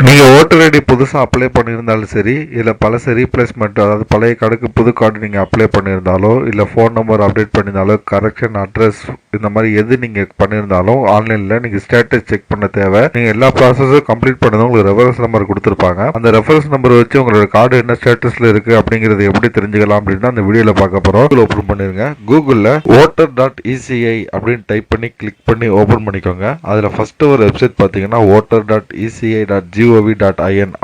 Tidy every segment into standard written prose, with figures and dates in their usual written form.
நீங்க voter ID புதுசா apply பண்ணியிருந்தாலும் சரி, இல்ல பழச ரீப்ளேஸ்மெண்ட் அதாவது பழைய கார்டுக்கு புது கார்டு நீங்க அப்ளை பண்ணியிருந்தாலோ, இல்ல ஃபோன் நம்பர் அப்டேட் பண்ணியிருந்தாலோ, கரெக்ஷன் அட்ரஸ் இந்த மாதிரி எது நீங்க பண்ணியிருந்தாலும் ஆன்லைன்ல நீங்க ஸ்டேட்டஸ் செக் பண்ண தேவை. நீங்க எல்லா ப்ராசஸும் கம்ப்ளீட் பண்ணதும் உங்களுக்கு ரெஃபரன்ஸ் நம்பர் கொடுத்துருப்பாங்க. அந்த ரெஃபரன்ஸ் நம்பர் வச்சு உங்களோட கார்டு என்ன ஸ்டேட்டஸ்ல இருக்கு அப்படிங்கறது எப்படி தெரிஞ்சுக்கலாம் அப்படின்னா அந்த வீடியோல பார்க்க போறோம். ஓபன் பண்ணிருங்க. கூகுள்ல voter.eci அப்படின்னு டைப் பண்ணி கிளிக் பண்ணி ஓபன் பண்ணிக்கோங்க. அதுல ஃபர்ஸ்ட் ஒரு வெப்சைட் பாத்தீங்கன்னா voter.eci.gov.in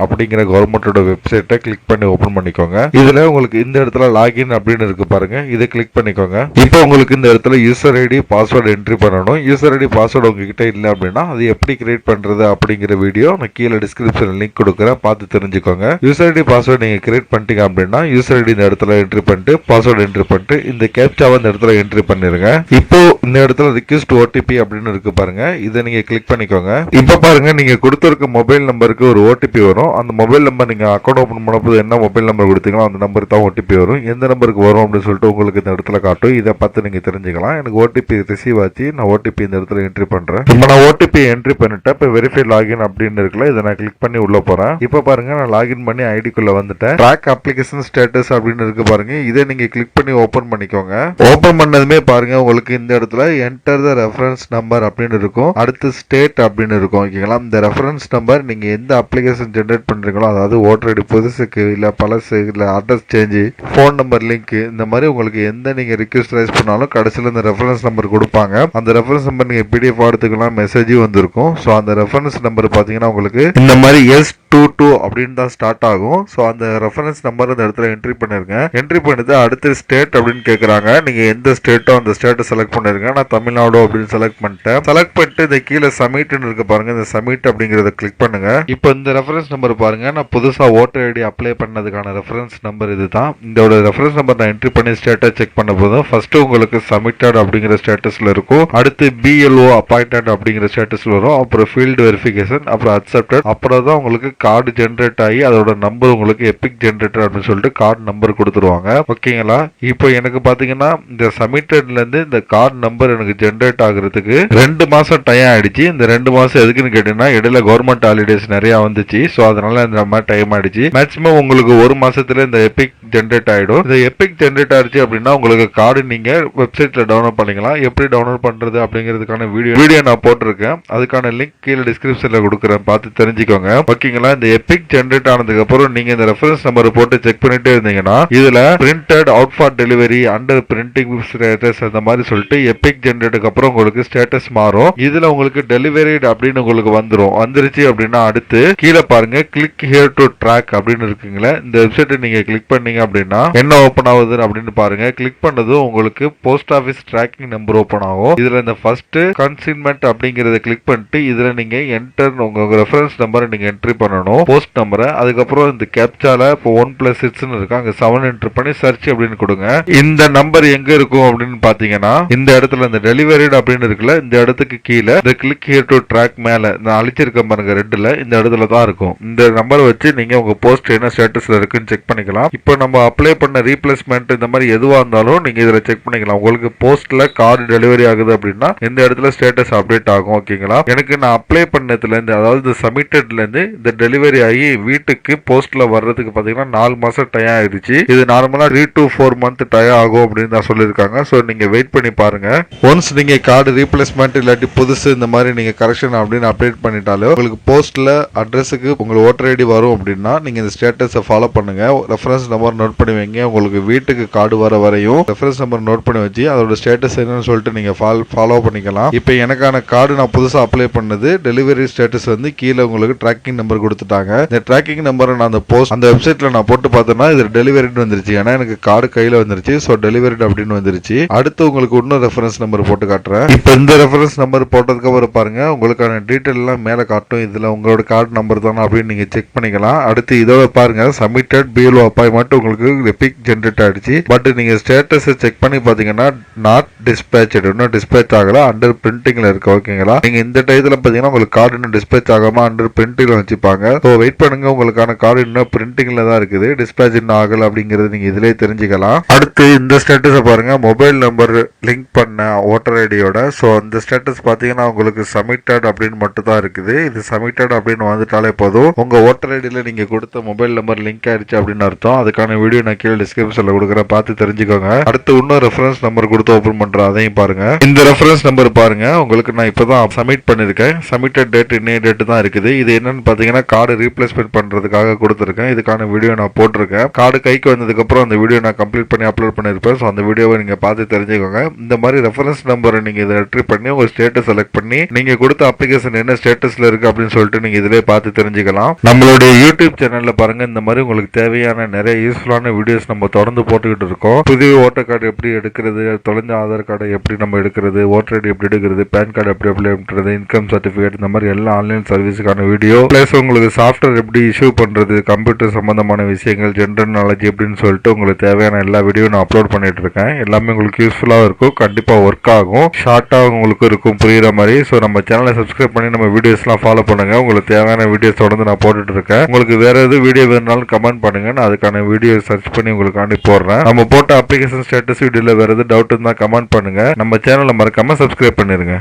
அப்படிங்கிற கவர்மெண்டோட வெப்சைட்டை கிளிக் பண்ணி ஓபன் பண்ணிக்கோங்க. இதுல உங்களுக்கு இந்த இடத்துல லாகின் அப்படின்னு இருக்கு பாருங்க, இதை கிளிக் பண்ணிக்கோங்க. இப்போ உங்களுக்கு இந்த இடத்துல யூசர் ஐடி பாஸ்வேர்டு என்ட்ரி பண்ணணும். யூசர் ஐடி பாஸ்வேர்டு உங்ககிட்ட இல்லை அப்படின்னா அது எப்படி கிரியேட் பண்றது அப்படிங்கிற வீடியோ நான் கீழே டிஸ்கிரிப்ஷன் லிங்க் கொடுக்குறேன், பார்த்து தெரிஞ்சுக்கோங்க. யூசர் ஐடி பாஸ்வேர்டு நீங்க கிரியேட் பண்ணிட்டீங்க அப்படின்னா யூசர் ஐடி இந்த இடத்துல என்ட்ரி பண்ணிட்டு பாஸ்வேர்டு என்ட்ரி பண்ணிட்டு இந்த கேப்சாவை இந்த இடத்துல என்ட்ரி பண்ணிருங்க. இப்போ இந்த இடத்துல ரிக்வெஸ்ட் ஓடிபி அப்படின்னு இருக்கு பாருங்க, இதை நீங்க கிளிக் பண்ணிக்கோங்க. இப்போ பாருங்க நீங்க கொடுத்திருக்க மொபைல் நம்பருக்கு ஒரு ஓடிபி வரும். அந்த மொபைல் நம்பர் நீங்க அக்கௌண்ட் ஓபன் பண்ணும்போது என்ன மொபைல் நம்பர் கொடுத்தீங்களோ அந்த நம்பருக்கு தான் ஓடிபி வரும். எந்த நம்பருக்கு வரும் அப்படின்னு சொல்லிட்டு உங்களுக்கு இந்த இடத்துல காட்டும். இதை பார்த்து நீங்க தெரிஞ்சுக்கலாம். எனக்கு ஓடிபி ரிசீவ் ஆச்சு, நான் ஓடிபி இந்த இடத்துல என்ட்ரி பண்றேன். இப்போ நான் ஓடிபி என்ட்ரி பண்ணிட்டேன். இப்போ வெரிஃபை லாகின் அப்படின்னு இருக்குல்ல, இதை நான் கிளிக் பண்ணி உள்ள போறேன். இப்போ பாருங்க நான் லாகின் பண்ணி ஐடிக்குள்ள வந்துட்டேன். ட்ராக் அப்ளிகேஷன் ஸ்டேட்டஸ் அப்படின்னு இருக்கு பாருங்க, இதை நீங்க கிளிக் பண்ணி ஓபன் பண்ணிக்கோங்க. ஓபன் பண்ணதுமே பாருங்க உங்களுக்கு இந்த இடத்துல என்டர் த ரெஃபரன்ஸ் நம்பர் அப்படின்னு இருக்கும், அடுத்து ஸ்டேட் அப்படின்னு இருக்கும். ஓகேங்களா, இந்த ரெஃபரன்ஸ் நம்பர் நீங்க எந்த அப்ளிகேஷன் ஜெனரேட் பண்றீங்களோ, அதாவது ஓட்டர் ஐடி புதுசுக்கு இல்ல பழசு இல்ல address change phone number link இந்த மாதிரி உங்களுக்கு எந்த நீங்க ரிக்வெஸ்ட் ரைஸ் பண்ணாலும் கடைசியில் இந்த ரெஃபரன்ஸ் நம்பர் கொடுப்பாங்க. அந்த ரெஃபரன்ஸ் நம்பர் நீங்க பிடிஎஃப் எடுத்துக்கலாம், மெசேஜும் வந்திருக்கும். ஸோ அந்த ரெஃபரன்ஸ் நம்பர் பாத்தீங்கன்னா உங்களுக்கு இந்த மாதிரி S22 அப்படின்னு தான் ஸ்டார்ட் ஆகும். ஸோ அந்த ரெஃபரன்ஸ் நம்பர் அந்த இடத்துல என்ட்ரி பண்ணிருங்க. என்ட்ரி பண்ணிட்டு அடுத்து ஸ்டேட் அப்படின்னு கேட்கறாங்க. நீங்க எந்த ஸ்டேட்டோ அந்த ஸ்டேட்டை செலக்ட் பண்ணிருங்க. நான் தமிழ்நாடு அப்படின்னு செலக்ட் பண்ணிட்டேன். செலக்ட் பண்ணிட்டு இந்த கீழே சப்மிட்னு இருக்கு பாருங்க, இந்த சப்மிட் அப்படிங்கறத கிளிக் பண்ணுங்க. இப்போ இந்த ரெஃபரன்ஸ் நம்பர் பாருங்க, நான் புதுசா ஓட்டர் ஐடி அப்ளை பண்ணதுக்கான ரெஃபரன்ஸ் நம்பர் இதுதான். இதோட ரெஃபரன்ஸ் நம்பர் நான் என்ட்ரி பண்ணி ஸ்டேட்டஸ் செக் பண்ண போதும் ஃபர்ஸ்ட் உங்களுக்கு சப்மிட்டட் அப்படிங்கிற ஸ்டேட்டஸ்ல இருக்கும், அடுத்து BLO அப்பாயிண்டட் அப்படிங்கிற ஸ்டேட்டஸ்ல வரும், அப்புறம் ஃபீல்டு வெரிஃபிகேஷன், அப்புறம் அக்செப்டட், அப்புறம் தான் உங்களுக்கு கார்டு ஜென்ரேட் ஆகி அதோட நம்பர் உங்களுக்கு எபிக் ஜென்ரேட்டர் அப்படின்னு சொல்லிட்டு கார்டு நம்பர் கொடுத்துருவாங்க. ஓகேங்களா, இப்போ எனக்கு பாத்தீங்கன்னா இந்த சப்மிட்டட்ல இருந்து இந்த கார்டு நம்பர் எனக்கு ஜென்ரேட் ஆகுறதுக்கு 2 மாசம் டைம் ஆயிடுச்சு. இந்த 2 மாசம் எதுக்குன்னு கேட்டீங்கன்னா இடையில கவர்மெண்ட் ஹாலிடேஸ் நிறைய வந்துச்சு. ஸோ அதனால இந்த மாதிரி டைம் ஆயிடுச்சு. மேக்ஸிமம் உங்களுக்கு 1 மாசத்துல இந்த எபிக் ஜென்ரேட் ஆயிடும். இந்த எபிக் ஜென்ரேட் ஆயிடுச்சு அப்படின்னா உங்களுக்கு கார்டு நீங்க வெப்சைட்ல டவுன்லோட் பண்ணிக்கலாம். எப்படி டவுன்லோட் பண்றது அப்படிங்கிறதுக்கான வீடியோ நான் போட்டிருக்கேன், அதுக்கான லிங்க் கீழே டிஸ்கிரிப்ஷன்ல கொடுக்குறேன், பார்த்து தெரிஞ்சுக்கோங்க. ஓகேங்களா, இந்த எபிக் ஜென்ரேட் ஆனதுக்கு அப்புறம் நீங்க இந்த ரெஃபரன்ஸ் நம்பர் போட்டு செக் பண்ணிட்டே இருந்தீங்கன்னா இதுல printed out for delivery under printing status அந்த மாதிரி சொல்லிட்டு எபிக் ஜென்ரேட்டுக்கு அப்புறம் உங்களுக்கு ஸ்டேட்டஸ் மாறும். இதுல உங்களுக்கு டெலிவரிட் அப்படின்னு உங்களுக்கு வந்துருச்சு அப்படின்னா அடுத்து கீழே பாருங்க கிளிக் ஹியர் டு ட்ராக் அப்படின்னு இருக்குங்களா, இந்த வெப்சைட்டை நீங்க கிளிக் பண்ணீங்க அப்படின்னா என்ன ஓபன் ஆகுது அப்படின்னு பாருங்க. கிளிக் பண்ணதும் உங்களுக்கு post office tracking number open ஆகும். இதுல இந்த ஃபர்ஸ்ட் கன்சைன்மெண்ட் அப்படிங்கறத கிளிக் பண்ணிட்டு இதுல நீங்க என்டர் உங்க ரெஃபரன்ஸ் நம்பரை நீங்க என்ட்ரி பண்ணணும், போஸ்ட் நம்பரை. அதுக்கப்புறம் இந்த கேப்சால இப்போ 1+6 இருக்கு, அங்க 7 என்ட்ரி பண்ணி சர்ச் அப்படின்னு கொடுங்க. இந்த நம்பர் எங்க இருக்கும் அப்படின்னு பாத்தீங்கன்னா இந்த இடத்துல இந்த டெலிவரிட் அப்படின்னு இருக்குல்ல, இந்த இடத்துக்கு கீழே இந்த கிளிக் ஹியர் டு ட்ராக் மேல நான் அழிச்சிருக்கேன் பாருங்க ரெட்ல, இந்த இடத்துல தான் இருக்கும். இந்த நம்பர் வச்சு நீங்க உங்க போஸ்ட் என்ன ஸ்டேட்டஸ்ல இருக்குன்னு செக் பண்ணிக்கலாம். இப்போ நம்ம அப்ளை பண்ண ரீப்ளேஸ்மெண்ட் இந்த மாதிரி எதுவா இருந்தாலும் நீங்க இதுல செக் பண்ணிக்கலாம். உங்களுக்கு போஸ்ட்ல கார்டு டெலிவரி ஆகுது அப்படின்னா இந்த இடத்துல ஸ்டேட்டஸ் அப்டேட் ஆகும். ஓகேங்களா, எனக்கு நான் அப்ளை பண்ணதுல இருந்து அதாவது சப்மிட்டட்ல இருந்து இந்த டெலிவரி ஆகி வீட்டுக்கு போஸ்ட்ல வர்றதுக்கு பாத்தீங்கன்னா 4 மாசம் டைம் ஆயிடுச்சு. இது நார்மலா 3 to 4 month டைம் ஆகும் அப்படின்னு தான் சொல்லியிருக்காங்க. ஸோ நீங்க வெயிட் பண்ணி பாருங்க. ஒன்ஸ் நீங்க கார்டு ரீப்ளேஸ்மெண்ட் இல்லாட்டி புதுசு இந்த மாதிரி நீங்க கரெக்ஷன் அப்படின்னு அப்டேட் பண்ணிட்டாலும் உங்களுக்கு போஸ்ட்ல அட்ரஸுக்கு உங்களுக்கு ஓட்டர் ஐடி வரும் அப்படின்னா நீங்க இந்த ஸ்டேட்டஸை ஃபாலோ பண்ணுங்க. ரெஃபரன்ஸ் நம்பர் நோட் பண்ணி வைங்க. உங்களுக்கு வீட்டுக்கு கார்டு வர வரையும் ரெஃபரன்ஸ் நம்பர் நோட் பண்ணி வச்சு அதோட ஸ்டேட்டஸ் என்னன்னு சொல்லிட்டு நீங்க ஃபாலோ பண்ணிக்கலாம். இப்போ எனக்கான கார்டு நான் புதுசா அப்ளை பண்ணது டெலிவரி ஸ்டேட்டஸ் வந்து கீழே உங்களுக்கு ட்ராக்கிங் நம்பர் கொடுத்துட்டாங்க. இந்த ட்ராக்கிங் நம்பரை நான் அந்த போஸ்ட் அந்த வெப்சைட்ல நான் போட்டு பார்த்தேன்னா இது டெலிவரிட் வந்துருச்சு. ஏன்னா எனக்கு கார்டு கையில வந்துருச்சு. ஸோ டெலிவரிட் அப்படின்னு வந்துருச்சு. அடுத்து உங்களுக்கு இன்னும் ரெஃபரன்ஸ் நம்பர் போட்டு காட்டுறேன். இப்போ இந்த ரெஃபரன்ஸ் நம்பர் போட்டதுக்கு அப்புறம் பாருங்க உங்களுக்கான டீடைல் எல்லாம் மேல காட்டும். இதுல உங்களோட கார்டு நம்பர் தானே அப்படின்னு நீங்க செக் பண்ணிக்கலாம். அடுத்து இதோட பாருங்க சப்மிட்டட் BLO அப்பாயின்மெண்ட் உங்களுக்கு எபிக் ஜென்ரேட் ஆயிடுச்சு. பட் நீங்க ஸ்டேட்டஸ் செக் பண்ணி பாத்தீங்கன்னா நாட் டிஸ்பேச்சட், இன்னும் டிஸ்பேச் ஆகல, அண்டர் பிரிண்டிங்ல இருக்கு. ஓகேங்களா, நீங்க இந்த டயத்துல பாத்தீங்கன்னா உங்களுக்கு கார்டு இன்னும் டிஸ்பேச் ஆகாம அண்டர் பிரிண்டிங்ல வச்சுப்பாங்க. ஸோ வெயிட் பண்ணுங்க, உங்களுக்கான கார்டு இன்னும் பிரிண்டிங்ல தான் இருக்குது, டிஸ்பேச் இன்னும் ஆகல அப்படிங்கறது நீங்க இதுலயே தெரிஞ்சுக்கலாம். அடுத்து இந்த ஸ்டேட்டஸை பாருங்க மொபைல் நம்பர் லிங்க் பண்ண ஓட்டர் ஐடியோட. ஸோ அந்த ஸ்டேட்டஸ் பாத்தீங்கன்னா உங்களுக்கு சப்மிட்டட் அப்படின்னு மட்டும் தான் இருக்குது. இது சப்மிட்டட் அப்படின்னு வந்துட்டாலே போதும். உங்க ஓட்டர் ஐடியில நீங்க கொடுத்த மொபைல் நம்பர் லிங்க் ஆயிடுச்சு அப்படின்னு அர்த்தம். அதுக்கான வீடியோ நான் கீழே டிஸ்கிரிப்ஷன்ல கொடுக்குறேன், பார்த்து தெரிஞ்சுக்கோங்க. அடுத்து இன்னும் ரெஃபரன்ஸ் நம்பர் கொடுத்து ஓபன் பண்றேன், அதையும் பாருங்க. இந்த ரெஃபரன்ஸ் நம்பர் பாருங்க, உங்களுக்கு நான் இப்பதான் சப்மிட் பண்ணிருக்கேன். சப்மிட்டட் டேட் இன்னைய டேட் தான் இருக்குது. இது என்னன்னு பாத்தீங்கன்னா கார்டு ரீப்ளேஸ்மெண்ட் பண்றதுக்காக கொடுத்துருக்கேன். இதுக்கான வீடியோ நான் போட்டிருக்கேன். கார்டு கைக்கு வந்ததுக்கு அப்புறம் அந்த வீடியோ நான் கம்ப்ளீட் பண்ணி அப்லோட் பண்ணிருப்பேன். ஸோ அந்த வீடியோவை நீங்க பார்த்து தெரிஞ்சுக்கோங்க. இந்த மாதிரி ரெஃபரன்ஸ் நம்பரை நீங்க இதை என்ட்ரி பண்ணி உங்க ஸ்டேட்டஸ் செலக்ட் பண்ணி நீங்க கொடுத்த அப்ளிகேஷன் என்ன ஸ்டேட்டஸ்ல இருக்கு அப்படின்னு சொல்லிட்டு நீங்க இதிலே பார்த்து தெரிஞ்சுக்கலாம். நம்மளுடைய யூடியூப் சேனல்ல பாருங்க, இந்த மாதிரி உங்களுக்கு தேவையான நிறைய யூஸ்ஃபுல்லான வீடியோஸ் நம்ம தொடர்ந்து போட்டுக்கிட்டு இருக்கோம். புதிய ஓட்டர் கார்டு எப்படி எடுக்கிறது, தொலைஞ்ச ஆதார் கார்டை எப்படி நம்ம எடுக்கிறது, ஓட்டர் ஐடி எப்படி எடுக்கிறது, பேன் கார்டு எப்படி அப்ளை பண்றது, இன்கம் சர்டிபிகேட், இந்த மாதிரி எல்லா ஆன்லைன் சர்வீஸுக்கான வீடியோ, பிளஸ் உங்களுக்கு சாஃப்ட்வேர் எப்படி இஷ்யூ பண்றது, கம்ப்யூட்டர் சம்பந்தமான விஷயங்கள், ஜென்ரல் நாலேஜ் எப்படின்னு சொல்லிட்டு உங்களுக்கு தேவையான எல்லா வீடியோ நான் அப்லோட் பண்ணிட்டு இருக்கேன். எல்லாமே உங்களுக்கு யூஸ்ஃபுல்லா இருக்கும், கண்டிப்பா ஒர்க் ஆகும், ஷார்ட்டா உங்களுக்கு இருக்கும், புரியுற மாதிரி. ஸோ நம்ம சேனலை சப்ஸ்கிரைப் பண்ணி நம்ம வீடியோஸ்லாம் ஃபாலோ பண்ணுங்க. உங்களுக்கு தேவையான வீடியோஸ் தொடர்ந்து நான் போட்டுட்டு இருக்கேன். உங்களுக்கு வேற எது வீடியோ வேணும்னாலும் கமெண்ட் பண்ணுங்க, நான் அதுக்கான வீடியோ சர்ச் பண்ணி உங்களுக்கு அனுப்பி போடுறேன். நம்ம போட்ட அப்ளிகேஷன் ஸ்டேட்டஸ் வீடியோல வேற எது டவுட் இருந்தா கமெண்ட் பண்ணுங்க. நம்ம சேனலை மறக்காம சப்ஸ்கிரைப் பண்ணிருங்க.